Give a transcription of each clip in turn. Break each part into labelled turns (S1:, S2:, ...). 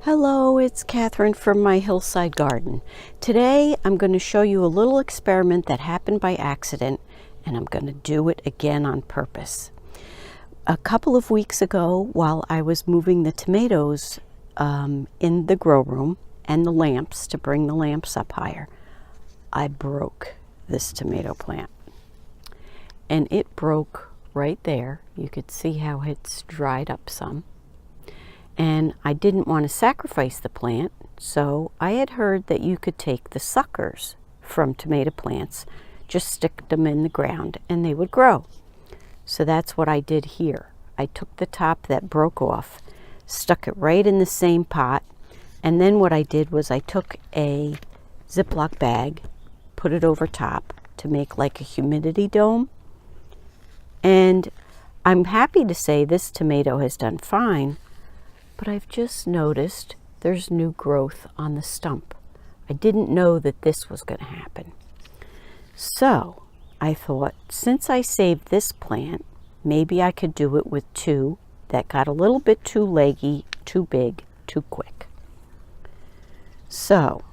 S1: Hello, it's Catherine from my hillside garden. Today I'm going to show you a little experiment that happened by accident, and I'm going to do it again on purpose. A couple of weeks ago, while I was moving the tomatoes in the grow room and the lamps to bring the lamps up higher, I broke this tomato plant. And it broke right there. You could see how it's dried up some. And I didn't want to sacrifice the plant, so I had heard that you could take the suckers from tomato plants, just stick them in the ground, and they would grow. So that's what I did here. I took the top that broke off, stuck it right in the same pot, and then what I did was I took a Ziploc bag, put it over top to make like a humidity dome. And I'm happy to say this tomato has done fine. But I've just noticed there's new growth on the stump. I didn't know that this was going to happen. So I thought, since I saved this plant, maybe I could do it with two that got a little bit too leggy, too big, too quick. So,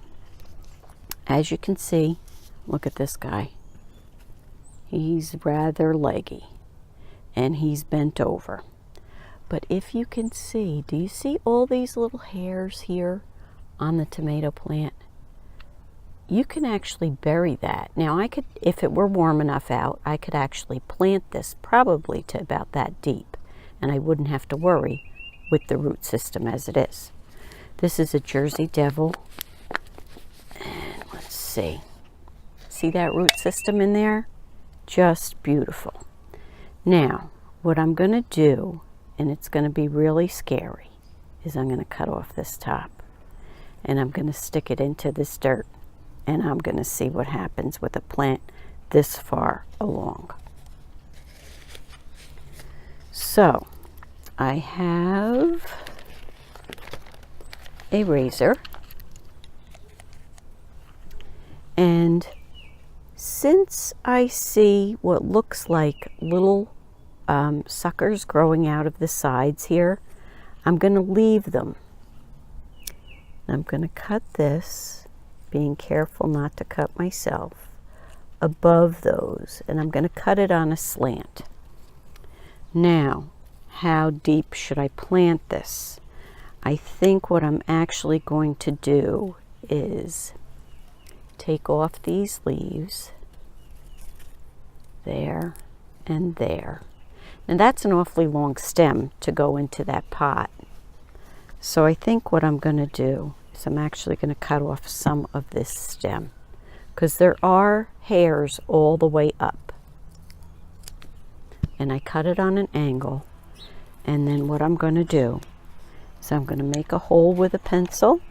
S1: as you can see, look at this guy. He's rather leggy, and he's bent over. But if you can see, do you see all these little hairs here on the tomato plant? You can actually bury that. Now I could, if it were warm enough out, I could actually plant this probably to about that deep, and I wouldn't have to worry with the root system as it is. This is a Jersey Devil. And let's see. See that root system in there? Just beautiful. Now, what I'm going to do, and it's going to be really scary, is I'm going to cut off this top and I'm going to stick it into this dirt, and I'm going to see what happens with a plant this far along. So I have a razor, and since I see what looks like little suckers growing out of the sides here, I'm going to leave them. I'm going to cut this, being careful not to cut myself, above those, and I'm going to cut it on a slant. Now, how deep should I plant this? I think what I'm actually going to do is take off these leaves, there and there. And that's an awfully long stem to go into that pot. So I think what I'm going to do is I'm actually going to cut off some of this stem, because there are hairs all the way up. And I cut it on an angle. And then what I'm going to do is I'm going to make a hole with a pencil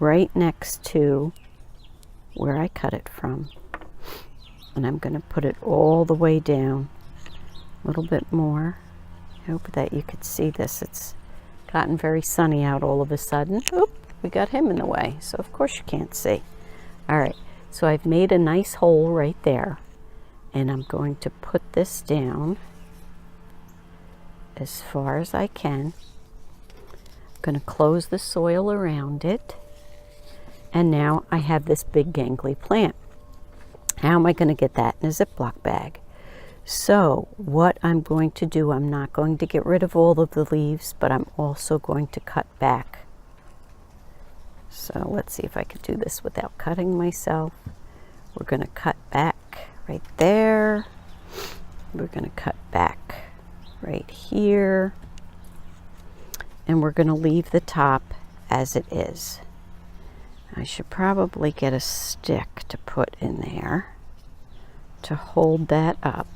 S1: right next to where I cut it from. And I'm going to put it all the way down. A little bit more. I hope that you could see this. It's gotten very sunny out all of a sudden. Oop, we got him in the way, so of course you can't see. All right, so I've made a nice hole right there, and I'm going to put this down as far as I can. I'm going to close the soil around it, and now I have this big gangly plant. How am I going to get that in a Ziploc bag? So what I'm going to do, I'm not going to get rid of all of the leaves, but I'm also going to cut back. So let's see if I can do this without cutting myself. We're going to cut back right there. We're going to cut back right here. And we're going to leave the top as it is. I should probably get a stick to put in there to hold that up.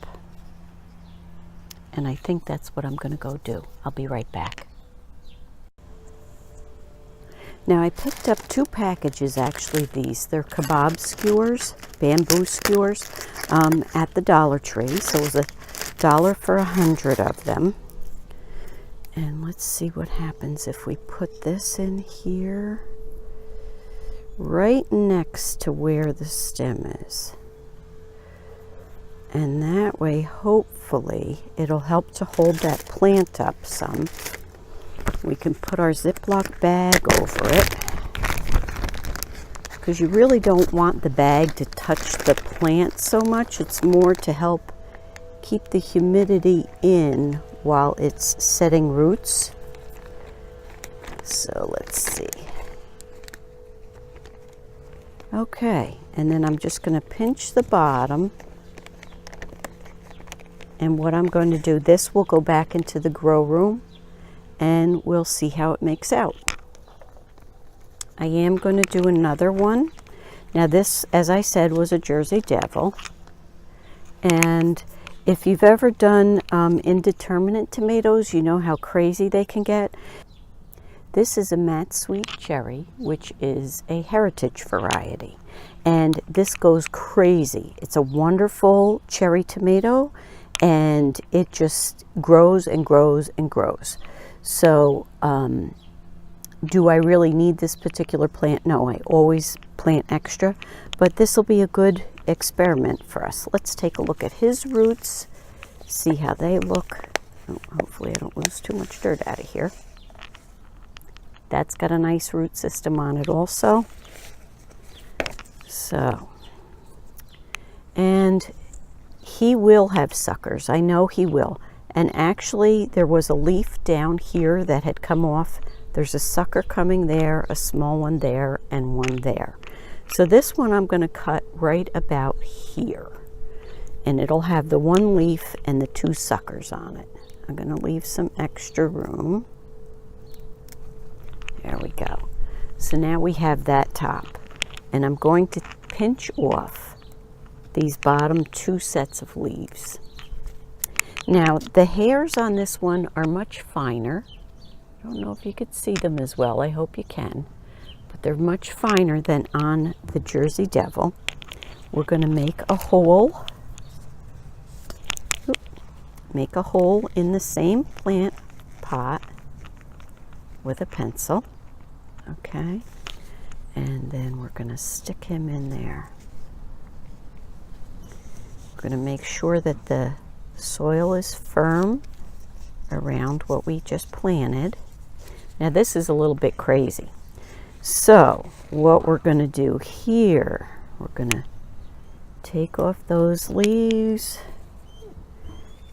S1: And I think that's what I'm going to go do. I'll be right back. Now I picked up two packages, actually these. They're kebab skewers, bamboo skewers, at the Dollar Tree. So it was $1 for 100 of them. And let's see what happens if we put this in here, right next to where the stem is. And that way, hopefully, it'll help to hold that plant up some. We can put our Ziploc bag over it, because you really don't want the bag to touch the plant so much. It's more to help keep the humidity in while it's setting roots. So let's see. Okay, and then I'm just going to pinch the bottom. And what I'm going to do, this will go back into the grow room and we'll see how it makes out. I am going to do another one. Now this, as I said, was a Jersey Devil. And if you've ever done indeterminate tomatoes, you know how crazy they can get. This is a Matte Sweet Cherry, which is a heritage variety. And this goes crazy. It's a wonderful cherry tomato, and it just grows and grows and grows. So do I really need this particular plant? No, I always plant extra, but this will be a good experiment for us. Let's take a look at his roots, see how they look. Oh, hopefully I don't lose too much dirt out of here. That's got a nice root system on it also. So, and he will have suckers. I know he will. And actually, there was a leaf down here that had come off. There's a sucker coming there, a small one there, and one there. So this one I'm going to cut right about here. And it'll have the one leaf and the two suckers on it. I'm going to leave some extra room. There we go. So now we have that top. And I'm going to pinch off these bottom two sets of leaves. Now the hairs on this one are much finer. I don't know if you could see them as well. I hope you can. But they're much finer than on the Jersey Devil. We're going to make a hole. Make a hole in the same plant pot with a pencil. Okay. And then we're going to stick him in there. We're going to make sure that the soil is firm around what we just planted. Now this is a little bit crazy. So what we're going to do here, we're going to take off those leaves,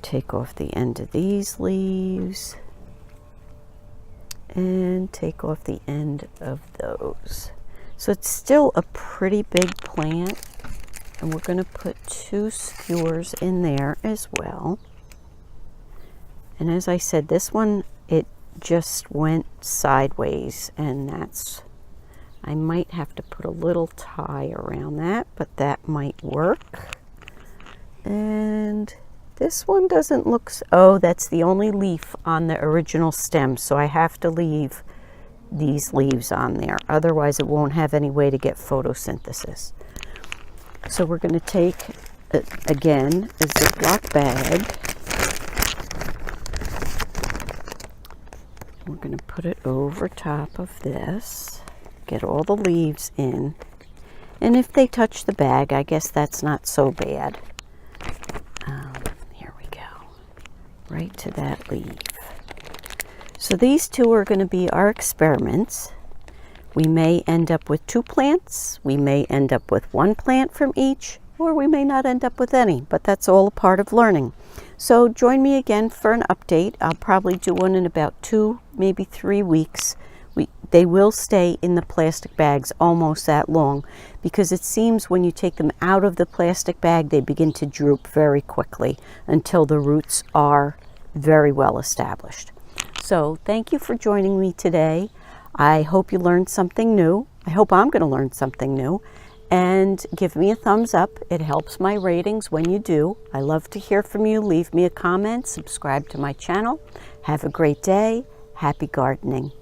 S1: take off the end of these leaves, and take off the end of those. So it's still a pretty big plant, and we're going to put two skewers in there as well. And as I said, this one, it just went sideways, and that's, I might have to put a little tie around that, but that might work. And this one doesn't look, oh, that's the only leaf on the original stem, so I have to leave these leaves on there. Otherwise, it won't have any way to get photosynthesis. So we're going to take, again, a Ziploc bag. We're going to put it over top of this, get all the leaves in. And if they touch the bag, I guess that's not so bad. Here we go, right to that leaf. So these two are going to be our experiments. We may end up with two plants, we may end up with one plant from each, or we may not end up with any, but that's all a part of learning. So join me again for an update. I'll probably do one in about 2, maybe 3 weeks. They will stay in the plastic bags almost that long, because it seems when you take them out of the plastic bag, they begin to droop very quickly until the roots are very well established. So thank you for joining me today. I hope you learned something new. I hope I'm going to learn something new. And give me a thumbs up. It helps my ratings when you do. I love to hear from you. Leave me a comment. Subscribe to my channel. Have a great day. Happy gardening.